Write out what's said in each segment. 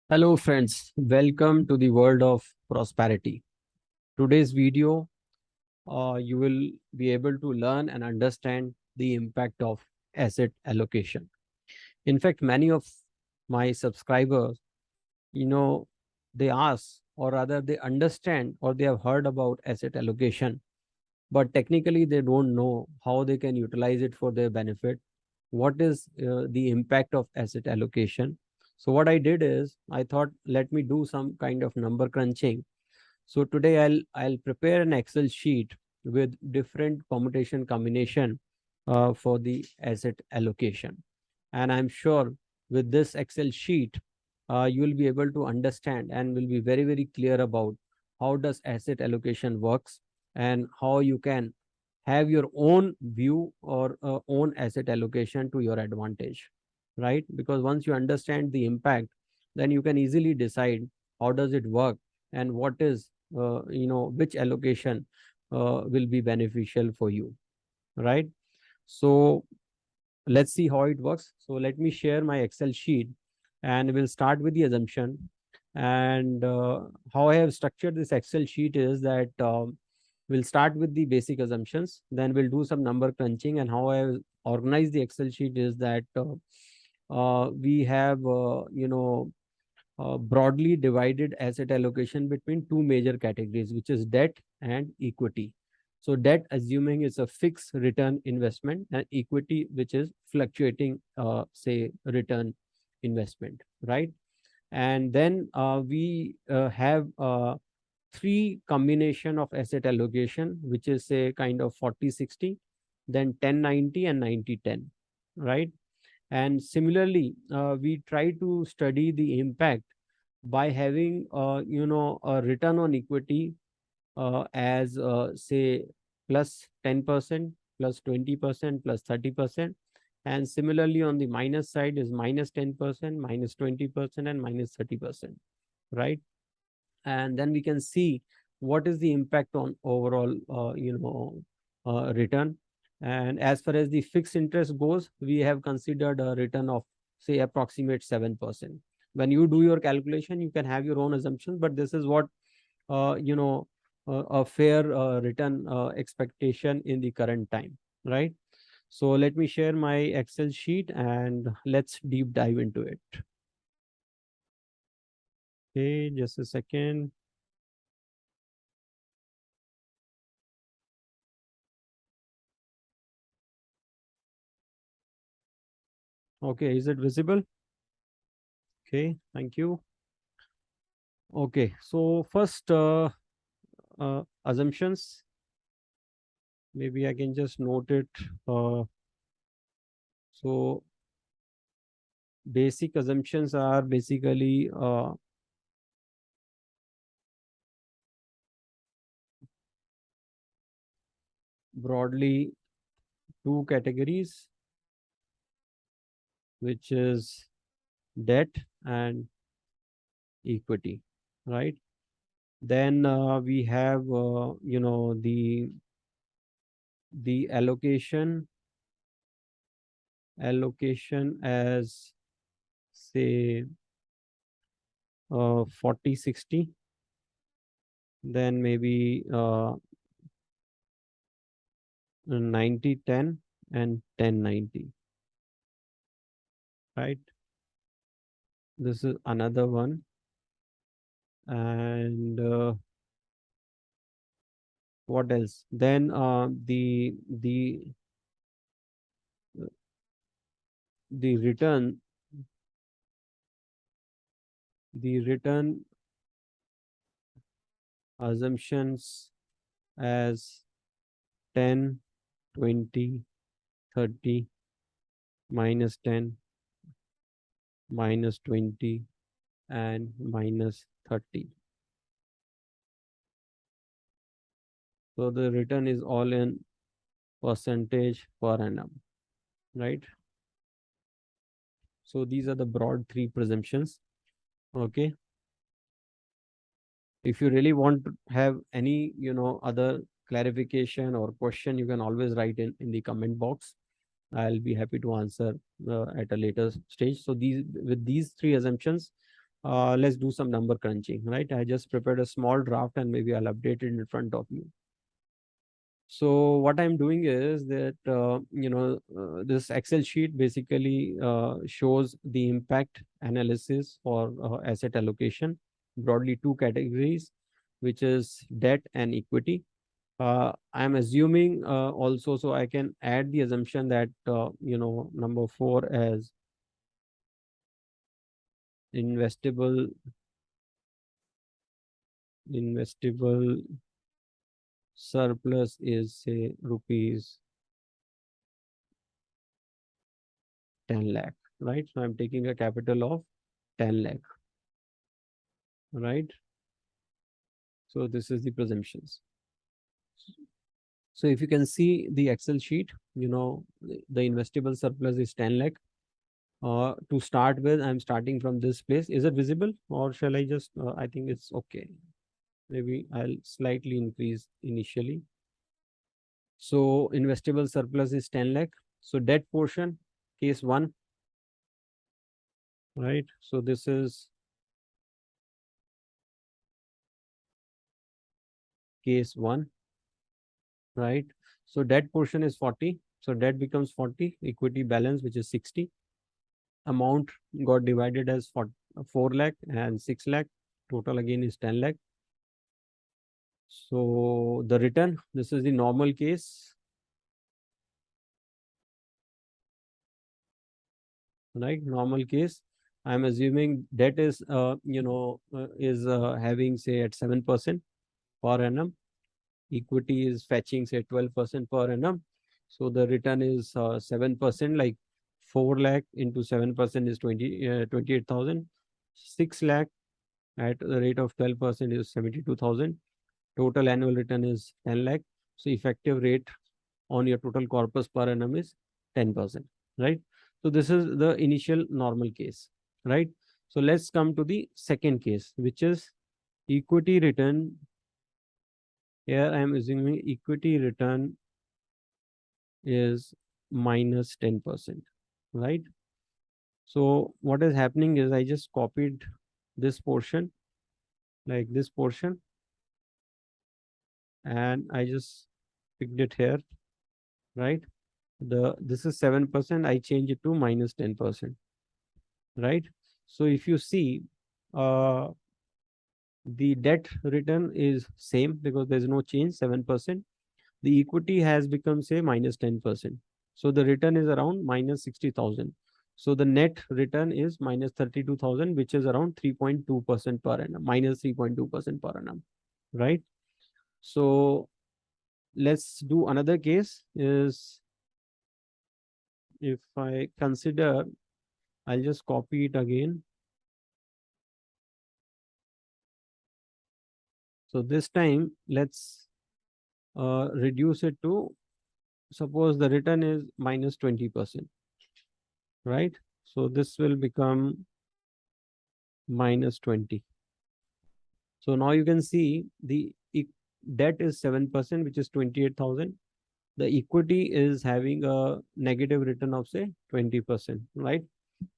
Hello friends, welcome to the world of prosperity. Today's video, you will be able to learn and understand the impact of asset allocation. In fact, many of my subscribers, they ask or rather they understand or they have heard about asset allocation, but technically they don't know how they can utilize it for their benefit. What is the impact of asset allocation? So what I did is I thought, let me do some kind of number crunching. So today I'll prepare an Excel sheet with different permutation combination for the asset allocation. And I'm sure with this Excel sheet, you will be able to understand and will be very, very clear about how does asset allocation works and how you can have your own view or own asset allocation to your advantage, right? Because once you understand the impact, then you can easily decide how does it work and what is which allocation will be beneficial for you, right? So let's see how it works. So let me share my Excel sheet and we'll start with the assumption. And how I have structured this Excel sheet is that we'll start with the basic assumptions, then we'll do some number crunching. And how I have organized the Excel sheet is that we have, broadly divided asset allocation between two major categories, which is debt and equity. So debt, assuming it's a fixed return investment, and equity, which is fluctuating, say, return investment, right? And then we have three combination of asset allocation, which is a kind of 40-60, then 10-90 and 90-10, right? And similarly, we try to study the impact by having, a return on equity as, say, plus 10%, plus 20%, plus 30%. And similarly, on the minus side is minus 10%, minus 20%, and minus 30%, right? And then we can see what is the impact on overall, return. And as far as the fixed interest goes, we have considered a return of, say, approximate 7%. When you do your calculation, you can have your own assumptions, but this is what, a fair return expectation in the current time, right? So let me share my Excel sheet and let's deep dive into it. Okay, just a second. Okay, is it visible? Okay, thank you. Okay, so first, assumptions. Maybe I can just note it. So basic assumptions are basically broadly two categories, which is debt and equity, right? Then we have, the allocation as, say, 40-60, then maybe 90-10 and 10-90, right? This is another one. And what else? Then the return assumptions as 10, 20, 30, minus 10, minus 20, and minus 30. So the return is all in percentage per annum, right? So these are the broad three presumptions. Okay. If you really want to have any, other clarification or question, you can always write in the comment box. I'll be happy to answer at a later stage. So with these three assumptions, let's do some number crunching, right? I just prepared a small draft and maybe I'll update it in front of you. So what I'm doing is that, this Excel sheet basically shows the impact analysis for asset allocation, broadly two categories, which is debt and equity. I'm assuming also, so I can add the assumption that, number four as investable, investable surplus is say rupees 10 lakh, right? So I'm taking a capital of 10 lakh, right? So this is the presumptions. So if you can see the Excel sheet, the investable surplus is 10 lakh. To start with, I'm starting from this place. Is it visible or shall I just, I think it's okay. Maybe I'll slightly increase initially. So investable surplus is 10 lakh. So debt portion, case one, right? So this is case one, right? So debt portion is 40. So debt becomes 40, equity balance, which is 60. Amount got divided as 4 lakh and 6 lakh. Total again is 10 lakh. So the return, this is the normal case, right? Normal case. I'm assuming debt is, having say at 7% per annum. Equity is fetching say 12% per annum. So the return is 7%, like 4 lakh into 7% is 28,000. 6 lakh at the rate of 12% is 72,000. Total annual return is 10 lakh. So effective rate on your total corpus per annum is 10%, right? So this is the initial normal case, right? So let's come to the second case, which is equity return. Here I am assuming equity return is minus 10%, right? So what is happening is I just copied this portion, like this portion, and I just picked it here, right? This is 7%, I change it to minus 10%, right? So if you see, uh, the debt return is same because there's no change, 7%. The equity has become say minus 10%. So the return is around minus 60,000. So the net return is minus 32,000, which is around 3.2% per annum, minus 3.2% per annum, right? So let's do another case is, if I consider, I'll just copy it again. So this time, let's reduce it to, suppose the return is minus 20%, right? So this will become minus 20. So now you can see the debt is 7%, which is 28,000. The equity is having a negative return of say 20%, right?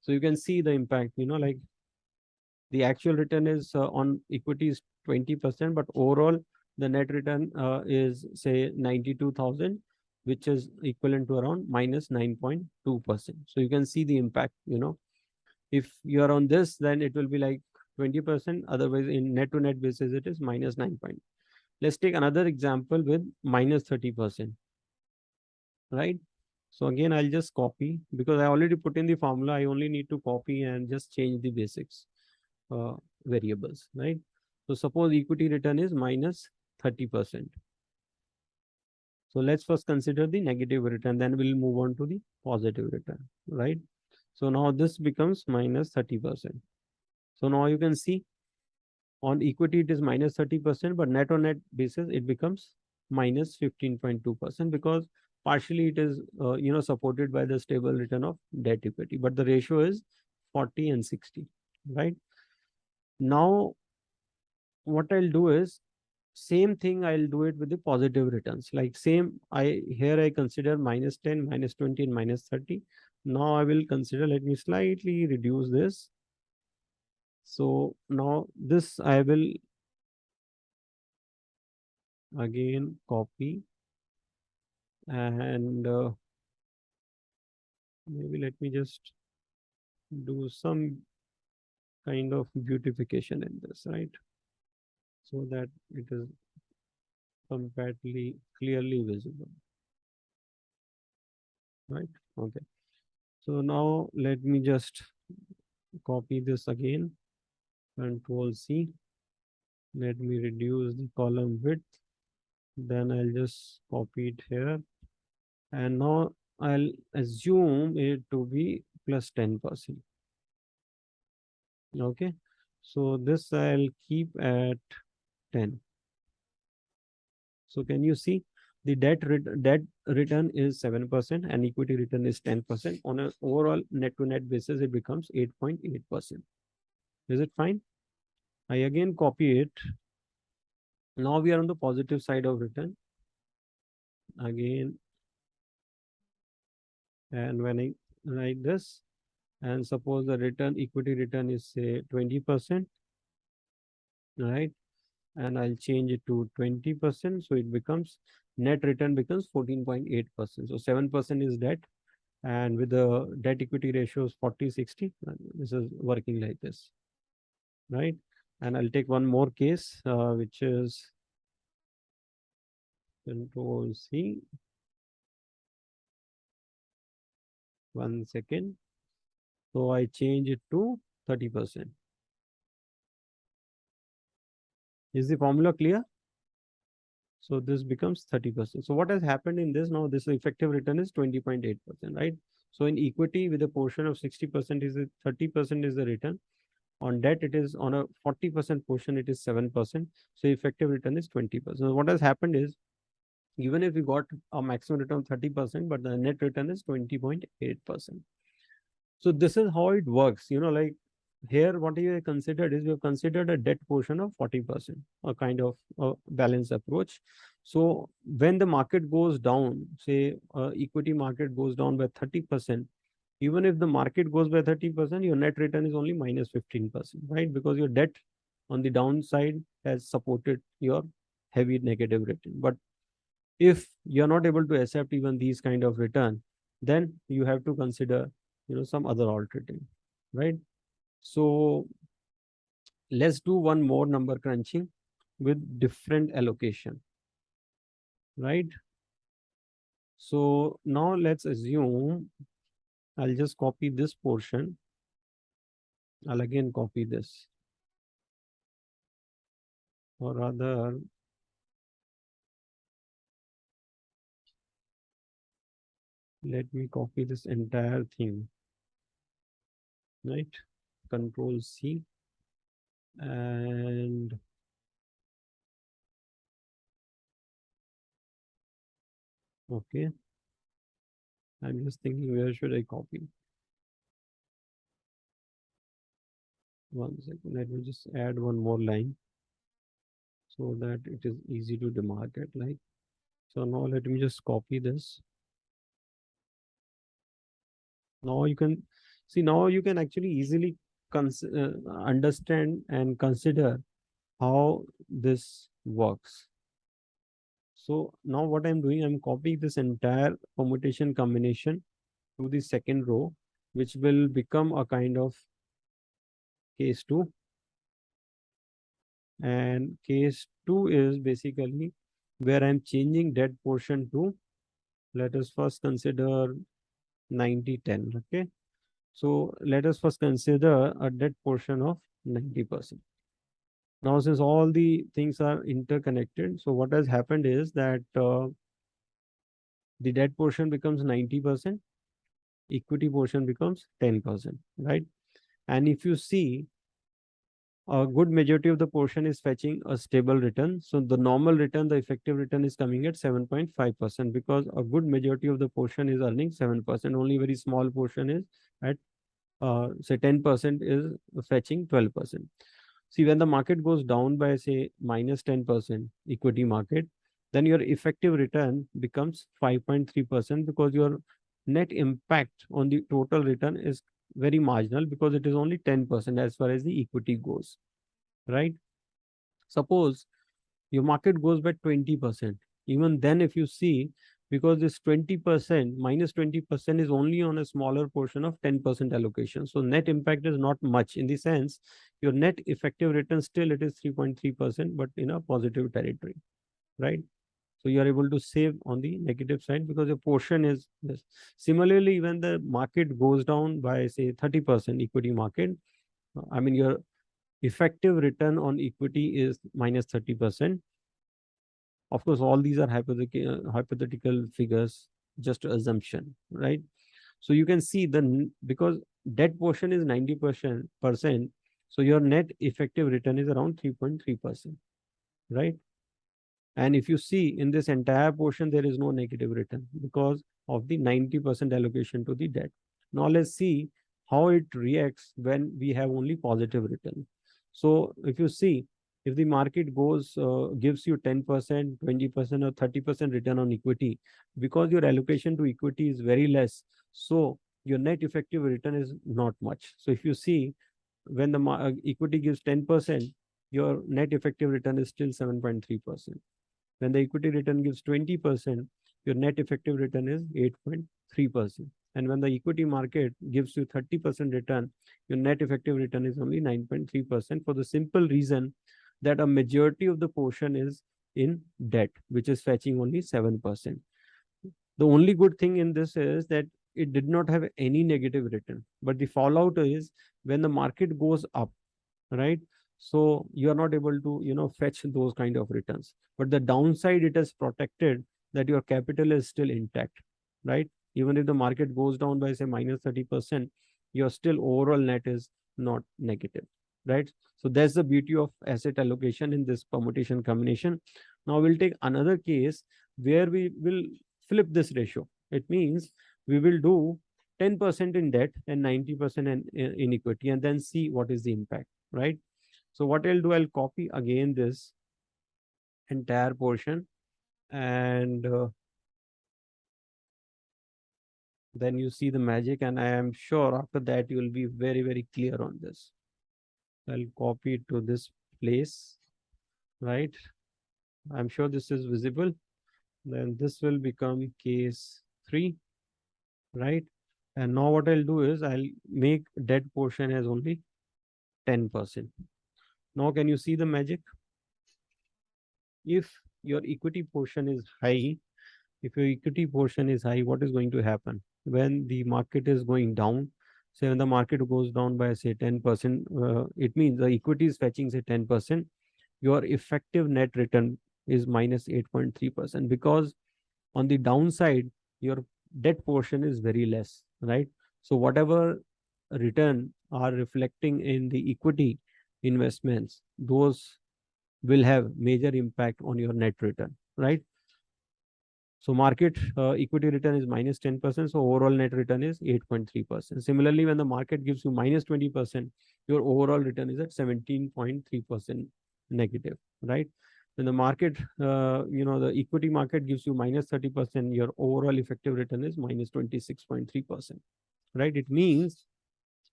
So you can see the impact, like the actual return is on equity is 20%, but overall the net return is say 92,000, which is equivalent to around minus 9.2%. So you can see the impact, if you are on this, then it will be like 20%. Otherwise, in net to net basis, it is minus 9 point. Let's take another example with minus 30%, right? So again, I'll just copy because I already put in the formula. I only need to copy and just change the basics uh, variables, right? So suppose equity return is minus 30%. So let's first consider the negative return, then we'll move on to the positive return, right? So now this becomes minus 30%. So now you can see on equity it is minus 30%, but net on net basis it becomes minus 15.2% because partially it is supported by the stable return of debt equity, but the ratio is 40 and 60, right? Now what I'll do is same thing, I'll do it with the positive returns. Like same, I consider minus 10, minus 20, and minus 30. Now I will consider, let me slightly reduce this. So now this I will again copy, and maybe let me just do some kind of beautification in this, right? So that it is completely clearly visible, right? Okay. So now let me just copy this again. Control C. Let me reduce the column width. Then I'll just copy it here. And now I'll assume it to be plus 10%. Okay. So this I'll keep at 10. So can you see the debt return is 7% and equity return is 10%. On an overall net to net basis, it becomes 8.8%. Is it fine? I again copy it. Now we are on the positive side of return. Again, and when I write this, and suppose the equity return is say 20%, right? And I'll change it to 20%. So it becomes net return becomes 14.8%. So 7% is debt. And with the debt equity ratios 40/60, this is working like this, right? And I'll take one more case, which is Control C. One second. So I change it to 30%. Is the formula clear? So this becomes 30%. So what has happened in this now? This effective return is 20.8%, right? So in equity, with a portion of 60% is 30% is the return. On debt, it is on a 40% portion, it is 7%. So effective return is 20%. So what has happened is, even if we got a maximum return of 30%, but the net return is 20.8%. So this is how it works. Like here, what you have considered is we have considered a debt portion of 40%, a kind of a balanced approach. So when the market goes down, say equity market goes down by 30%, even if the market goes by 30%, your net return is only minus 15%, right? Because your debt on the downside has supported your heavy negative return. But if you're not able to accept even these kind of return, then you have to consider some other alternative, right? So let's do one more number crunching with different allocation, right? So now let's assume I'll just copy this portion. I'll again copy this, or rather let me copy this entire thing, right? Control C, and okay, I'm just thinking where should I copy. One second, let me just add one more line so that it is easy to demarcate. Like, so now let me just copy this. Now you can see, now you can actually easily understand and consider how this works. So now what I'm doing, I'm copying this entire permutation combination to the second row, which will become a kind of case 2. And case 2 is basically where I'm changing debt portion to, let us first consider 90/10. Okay. So let us first consider a debt portion of 90%. Now, since all the things are interconnected, so what has happened is that the debt portion becomes 90%, equity portion becomes 10%, right? And if you see, a good majority of the portion is fetching a stable return. So the normal return, the effective return is coming at 7.5%, because a good majority of the portion is earning 7%. Only very small portion is at say 10% is fetching 12%. See, when the market goes down by say minus 10%, equity market, then your effective return becomes 5.3%, because your net impact on the total return is very marginal because it is only 10% as far as the equity goes, right? Suppose your market goes by 20%. Even then, if you see, because this 20% minus 20% is only on a smaller portion of 10% allocation. So net impact is not much in the sense your net effective return still it is 3.3%, but in a positive territory, right? So you are able to save on the negative side because your portion is this. Similarly, when the market goes down by say 30%, equity market, I mean your effective return on equity is minus 30%. Of course, all these are hypothetical figures, just assumption, right? So you can see because debt portion is 90%, so your net effective return is around 3.3%, right? And if you see in this entire portion, there is no negative return because of the 90% allocation to the debt. Now let's see how it reacts when we have only positive return. So if you see, if the market gives you 10%, 20% or 30% return on equity, because your allocation to equity is very less, so your net effective return is not much. So if you see, when the equity gives 10%, your net effective return is still 7.3%. When the equity return gives 20%, your net effective return is 8.3%. And when the equity market gives you 30% return, your net effective return is only 9.3% for the simple reason that a majority of the portion is in debt, which is fetching only 7%. The only good thing in this is that it did not have any negative return. But the fallout is when the market goes up, right? So you are not able to, fetch those kind of returns. But the downside, it is protected that your capital is still intact, right? Even if the market goes down by say minus 30%, your still overall net is not negative, right? So that's the beauty of asset allocation in this permutation combination. Now we'll take another case where we will flip this ratio. It means we will do 10% in debt and 90% in equity and then see what is the impact, right? So what I'll do, I'll copy again this entire portion and then you see the magic, and I am sure after that you will be very, very clear on this. I'll copy it to this place, right? I'm sure this is visible. Then this will become case 3, right? And now what I'll do is I'll make debt portion as only 10%. Now can you see the magic? If your equity portion is high, what is going to happen? When the market is going down, say when the market goes down by say 10%, it means the equity is fetching say 10%, your effective net return is minus 8.3% because on the downside, your debt portion is very less, right? So whatever return are reflecting in the equity investments, those will have major impact on your net return, right? So market equity return is minus 10%, so overall net return is 8.3%. Similarly, when the market gives you minus 20%, your overall return is at 17.3% negative, right? When the market, the equity market gives you minus 30%, your overall effective return is minus 26.3%, right? It means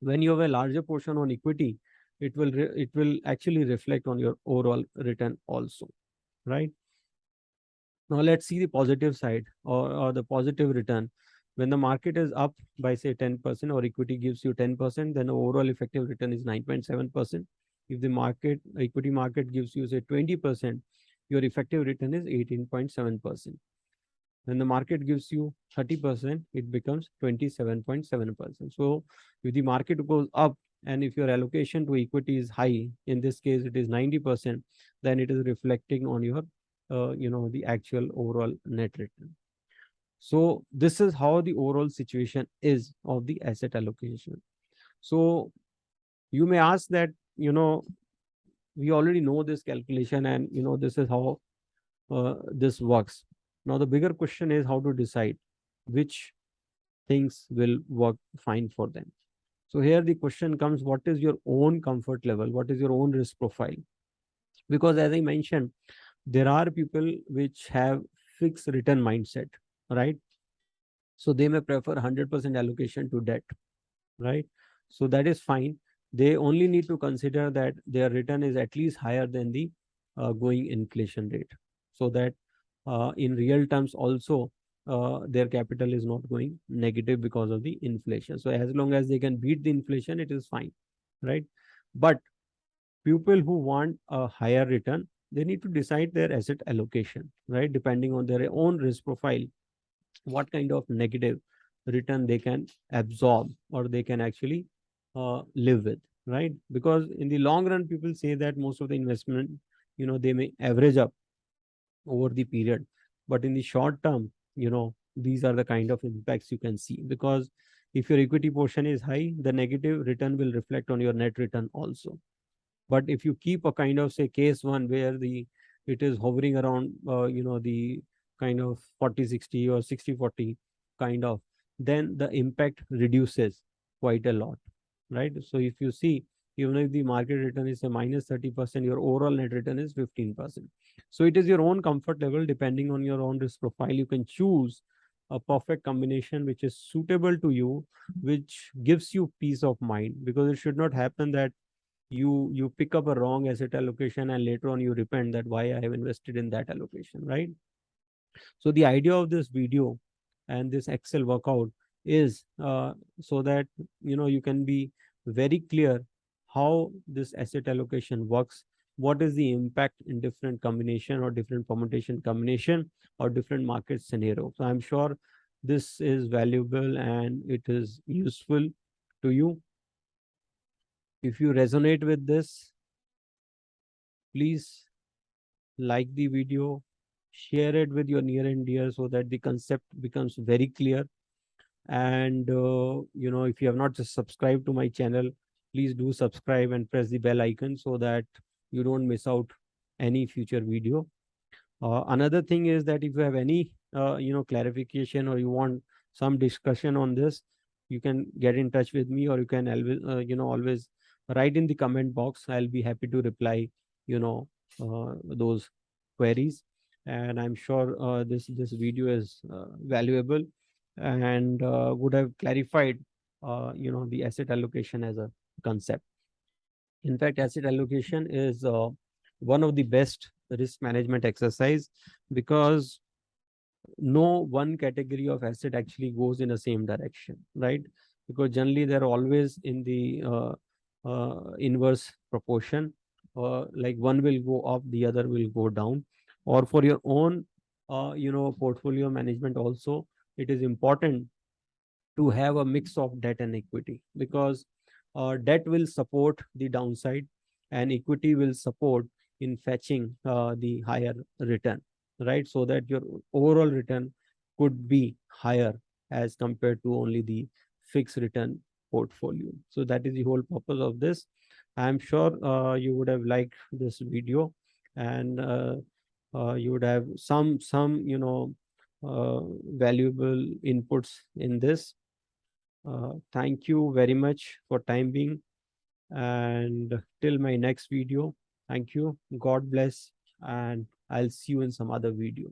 when you have a larger portion on equity, it will actually reflect on your overall return also, right? Now let's see the positive side or the positive return. When the market is up by say 10% or equity gives you 10%, then the overall effective return is 9.7%. If the equity market gives you say 20%, your effective return is 18.7%. When the market gives you 30%, it becomes 27.7%. So if the market goes up and if your allocation to equity is high, in this case it is 90%, then it is reflecting on your the actual overall net return. So this is how the overall situation is of the asset allocation. So you may ask that, we already know this calculation and, this is how this works. Now the bigger question is how to decide which things will work fine for them. So here the question comes, what is your own comfort level? What is your own risk profile? Because as I mentioned, there are people which have fixed return mindset, right? So they may prefer 100% allocation to debt, right? So that is fine. They only need to consider that their return is at least higher than the going inflation rate, so that in real terms also their capital is not going negative because of the inflation. So as long as they can beat the inflation, it is fine, right? But people who want a higher return, they need to decide their asset allocation, right? Depending on their own risk profile, what kind of negative return they can absorb or they can actually live with, right? Because in the long run, people say that most of the investment, they may average up over the period, but in the short term, these are the kind of impacts you can see. Because if your equity portion is high, the negative return will reflect on your net return also. But if you keep a kind of, say, case one where the it is hovering around the kind of 40/60 or 60/40 kind of, then the impact reduces quite a lot, right? So if you see, even if the market return is a minus 30%, your overall net return is 15%. So it is your own comfort level. Depending on your own risk profile, you can choose a perfect combination which is suitable to you, which gives you peace of mind. Because it should not happen that you pick up a wrong asset allocation and later on you repent that why I have invested in that allocation, right? So the idea of this video and this Excel workout is so that you can be very clear how this asset allocation works, what is the impact in different combination or different permutation combination or different market scenario. So I'm sure this is valuable and it is useful to you. If you resonate with this, please like the video, share it with your near and dear so that the concept becomes very clear. And if you have not just subscribed to my channel, please do subscribe and press the bell icon so that you don't miss out any future video. Another thing is that if you have any clarification or you want some discussion on this, you can get in touch with me, or you can always write in the comment box. I'll be happy to reply those queries. And I'm sure this video is valuable and would have clarified the asset allocation as a concept. In fact, asset allocation is one of the best risk management exercise, because no one category of asset actually goes in the same direction, right? Because generally they're always in the inverse proportion. Like one will go up, the other will go down. Or for your own portfolio management also, it is important to have a mix of debt and equity, because debt will support the downside and equity will support in fetching the higher return, right? So that your overall return could be higher as compared to only the fixed return portfolio. So that is the whole purpose of this. I'm sure you would have liked this video, and you would have some valuable inputs in this. Thank you very much for time being, and till my next video. Thank you. God bless, and I'll see you in some other video.